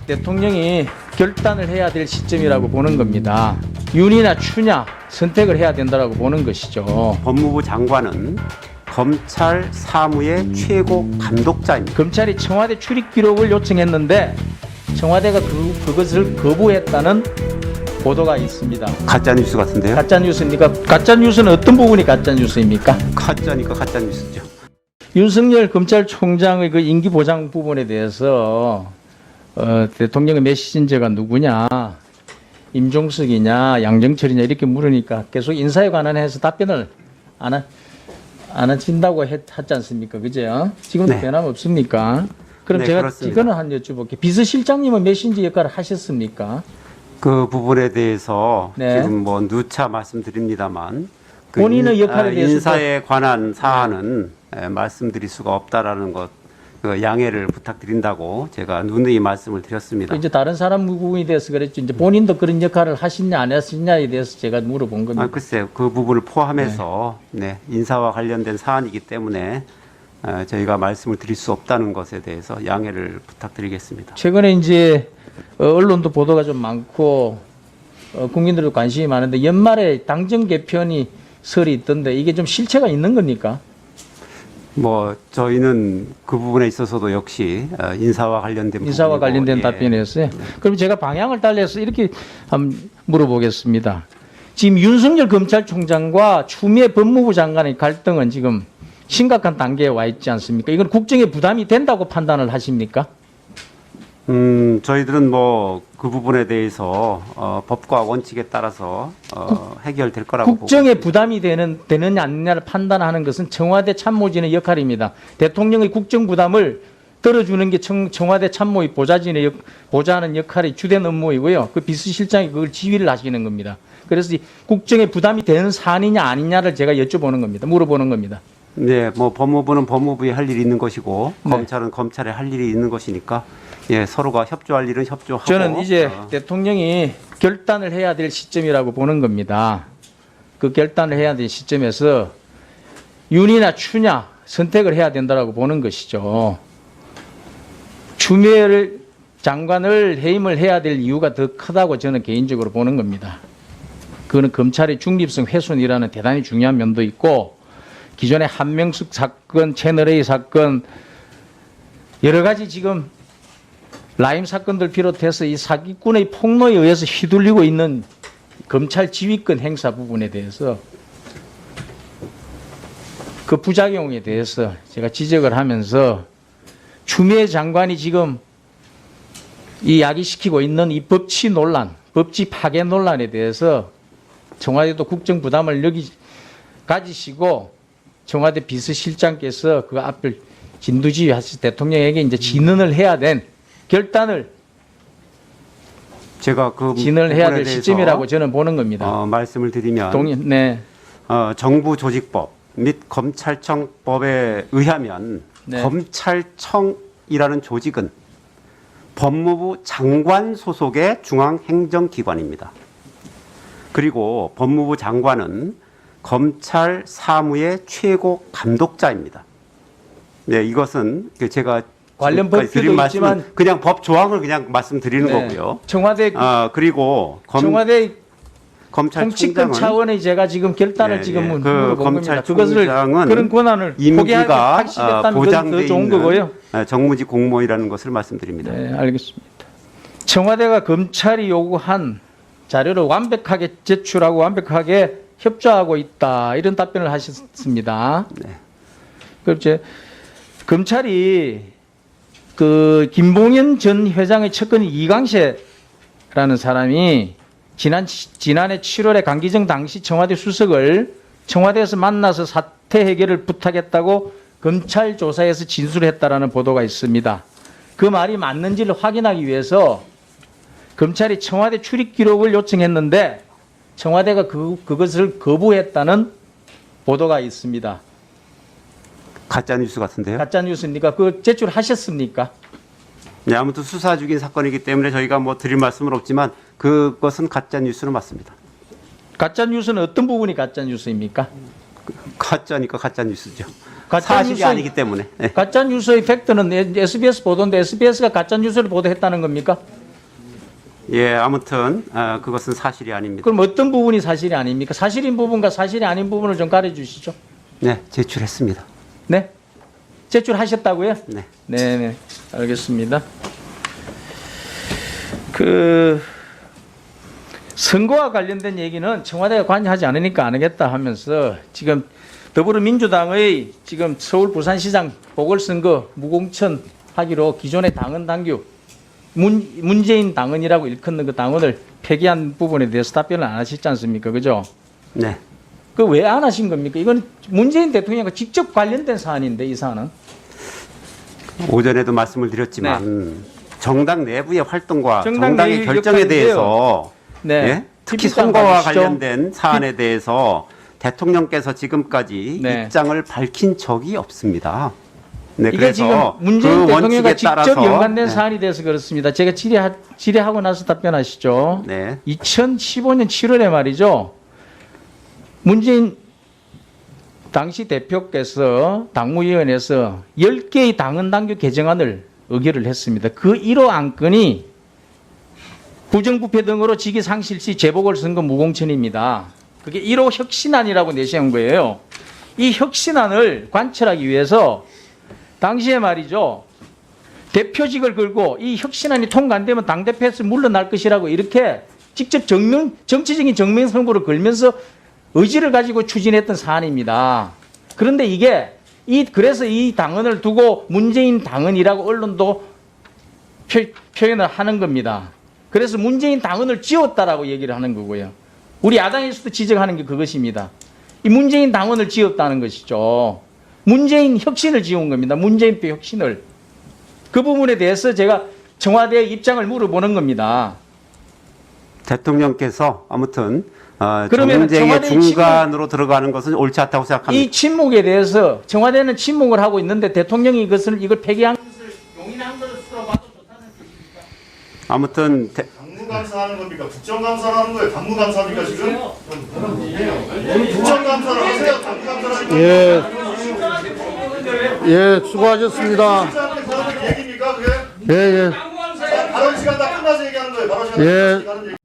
대통령이 결단을 해야 될 시점이라고 보는 겁니다. 윤이나 추냐 선택을 해야 된다고 보는 것이죠. 법무부 장관은 검찰 사무의 최고 감독자입니다. 검찰이 청와대 출입 기록을 요청했는데 청와대가 그것을 거부했다는 보도가 있습니다. 가짜 뉴스 같은데요? 가짜 뉴스입니까? 가짜 뉴스는 어떤 부분이 가짜 뉴스입니까? 가짜니까 가짜 뉴스죠. 윤석열 검찰총장의 그 임기 보장 부분에 대해서 대통령의 메시지가 누구냐, 임종석이냐, 양정철이냐 이렇게 물으니까 계속 인사에 관한해서 답변을 안 하신다고 했지 않습니까? 그죠? 지금도 네. 변함없습니까? 그럼 네, 제가 그렇습니다. 이거는 한 여쭤볼게요. 비서실장님은 메신저 역할을 하셨습니까? 그 부분에 대해서 네. 지금 뭐 누차 말씀드립니다만 그 본인의 역할에 대해서 인사에 관한 사안은 말씀드릴 수가 없다라는 것, 그 양해를 부탁드린다고 제가 누누이 말씀을 드렸습니다. 이제 다른 사람 부분에 대해서 그랬죠. 이제 본인도 그런 역할을 하시냐 안 하시냐에 대해서 제가 물어본 겁니다. 글쎄요, 그 부분을 포함해서 인사와 관련된 사안이기 때문에 저희가 말씀을 드릴 수 없다는 것에 대해서 양해를 부탁드리겠습니다. 최근에 이제 언론도 보도가 좀 많고 국민들도 관심이 많은데 연말에 당정 개편이 설이 있던데 이게 좀 실체가 있는 겁니까? 뭐 저희는 그 부분에 있어서도 역시 인사와 관련된 인사와 부분이고, 관련된 예. 답변이었어요. 그럼 제가 방향을 달리해서 이렇게 한번 물어보겠습니다. 지금 윤석열 검찰총장과 추미애 법무부 장관의 갈등은 지금 심각한 단계에 와 있지 않습니까? 이건 국정에 부담이 된다고 판단을 하십니까? 저희들은 뭐 그 부분에 대해서 법과 원칙에 따라서 해결될 거라고 국정에 보고 부담이 되느냐 아니냐를 판단하는 것은 청와대 참모진의 역할입니다. 대통령의 국정 부담을 들어주는 게 청와대 참모의 보좌하는 역할이 주된 업무이고요. 그 비서실장이 그걸 지휘를 하시는 겁니다. 그래서 이 국정에 부담이 되는 사안이냐 아니냐를 제가 여쭤보는 겁니다. 물어보는 겁니다. 네, 뭐 법무부는 법무부에 할 일이 있는 것이고 네. 검찰은 검찰에 할 일이 있는 것이니까 서로가 협조할 일은 협조하고. 저는 이제 대통령이 결단을 해야 될 시점이라고 보는 겁니다. 그 결단을 해야 될 시점에서 윤이나 추냐 선택을 해야 된다고 보는 것이죠. 추미애 장관을 해임을 해야 될 이유가 더 크다고 저는 개인적으로 보는 겁니다. 그거는 검찰의 중립성 훼손이라는 대단히 중요한 면도 있고 기존의 한명숙 사건, 채널A 사건 여러 가지 지금 라임 사건들 비롯해서 이 사기꾼의 폭로에 의해서 휘둘리고 있는 검찰 지휘권 행사 부분에 대해서 그 부작용에 대해서 제가 지적을 하면서 추미애 장관이 지금 이 야기시키고 있는 이 법치 논란, 법치 파괴 논란에 대해서 청와대도 국정 부담을 가지시고 청와대 비서실장께서 그 앞을 진두지휘하셔서 대통령에게 이제 진언을 해야 된 결단을 제가 그 진언을 해야 부분에 될 대해서 시점이라고 저는 보는 겁니다. 말씀을 드리면 네. 정부 조직법 및 검찰청법에 의하면 네. 검찰청이라는 조직은 법무부 장관 소속의 중앙행정기관입니다. 그리고 법무부 장관은 검찰 사무의 최고 감독자입니다. 네, 이것은 제가 관련 지금까지 드린 법규도 말씀은 있지만 그냥 법 조항을 그냥 말씀드리는 네. 거고요. 청와대 그리고 청와대 검찰총장은 정치권 차원의 제가 지금 결단을 지금 물어본 겁니다. 그것을 검찰총장은 그런 권한을 임기가 포기하시겠다면 보장돼 더 좋은 있는 거고요. 정무직 공무원이라는 것을 말씀드립니다. 네, 알겠습니다. 청와대가 검찰이 요구한 자료를 완벽하게 제출하고 완벽하게 협조하고 있다 이런 답변을 하셨습니다. 네. 그렇죠. 검찰이 그 김봉현 전 회장의 측근 이광채라는 사람이 지난해 7월에 강기정 당시 청와대 수석을 청와대에서 만나서 사태 해결을 부탁했다고 검찰 조사에서 진술했다라는 보도가 있습니다. 그 말이 맞는지를 확인하기 위해서 검찰이 청와대 출입 기록을 요청했는데 청와대가 그것을 거부했다는 보도가 있습니다. 가짜 뉴스 같은데요? 가짜 뉴스입니까? 그 제출하셨습니까? 네, 아무튼 수사 중인 사건이기 때문에 저희가 뭐 드릴 말씀은 없지만 그것은 가짜 뉴스는 맞습니다. 가짜 뉴스는 어떤 부분이 가짜 뉴스입니까? 가짜니까 가짜 뉴스죠. 사실이 아니기 때문에. 네. 가짜 뉴스의 팩트는 SBS 보도인데 SBS가 가짜 뉴스를 보도했다는 겁니까? 예, 아무튼 그것은 사실이 아닙니다. 그럼 어떤 부분이 사실이 아닙니까? 사실인 부분과 사실이 아닌 부분을 좀 가려 주시죠. 네, 제출했습니다. 네? 제출하셨다고요? 네. 네, 알겠습니다. 선거와 관련된 얘기는 청와대가 관여하지 않으니까 안 하겠다 하면서 지금 더불어민주당의 지금 서울 부산시장 보궐선거 무공천 하기로 기존의 당헌 당규 문재인 당헌이라고 일컫는 그 당헌을 폐기한 부분에 대해서 답변을 안 하셨지 않습니까? 그죠? 네. 그 왜 안 하신 겁니까? 이건 문재인 대통령과 직접 관련된 사안인데 이 사안은. 오전에도 말씀을 드렸지만 정당 내부의 활동과 정당 정당의 내의 결정에 역할인데요. 대해서 네. 예? 특히 TV장 선거와 가보시죠. 관련된 사안에 대해서 대통령께서 지금까지 네. 입장을 밝힌 적이 없습니다. 네, 이게 지금 그래서 문재인 그 대통령과 원칙에 직접 따라서 연관된 네. 사안이 돼서 그렇습니다. 제가 질의하고 나서 답변하시죠. 네. 2015년 7월에 말이죠. 문재인 당시 대표께서 당무위원회에서 10개의 당헌 당규 개정안을 의결을 했습니다. 그 1호 안건이 부정부패 등으로 직위 상실 시 재보궐선거 무공천입니다. 그게 1호 혁신안이라고 내세운 거예요. 이 혁신안을 관철하기 위해서 당시에 말이죠. 대표직을 걸고 이 혁신안이 통과 안 되면 당대표에서 물러날 것이라고 이렇게 직접 정치적인 정면선고를 걸면서 의지를 가지고 추진했던 사안입니다. 그런데 그래서 이 당헌을 두고 문재인 당헌이라고 언론도 표현을 하는 겁니다. 그래서 문재인 당헌을 지웠다라고 얘기를 하는 거고요. 우리 야당에서도 지적하는 게 그것입니다. 이 문재인 당헌을 지웠다는 것이죠. 문재인 혁신을 지운 겁니다. 문재인표 혁신을. 그 부분에 대해서 제가 청와대의 입장을 물어보는 겁니다. 대통령께서 아무튼 그러면 정쟁의 청와대의 중간으로 들어가는 것은 옳지 않다고 생각합니다. 이 침묵에 대해서 청와대는 침묵을 하고 있는데 대통령이 이걸 폐기한 것을 용인한 것으로 봐도 좋다는 뜻입니까? 아무튼 당무감사하는 겁니까? 국정감사를 하는 거예요? 당무감사입니까 지금? 국정감사를 하세요? 당무감사를 하는 겁니까? 예, 수고하셨습니다. 실장님 그런 얘기입니까 그게? 예, 예. 발언 시간 다 끝나서 얘기하는 거예요. 발언 시간 다 예. 끝나서 얘기하는 얘기.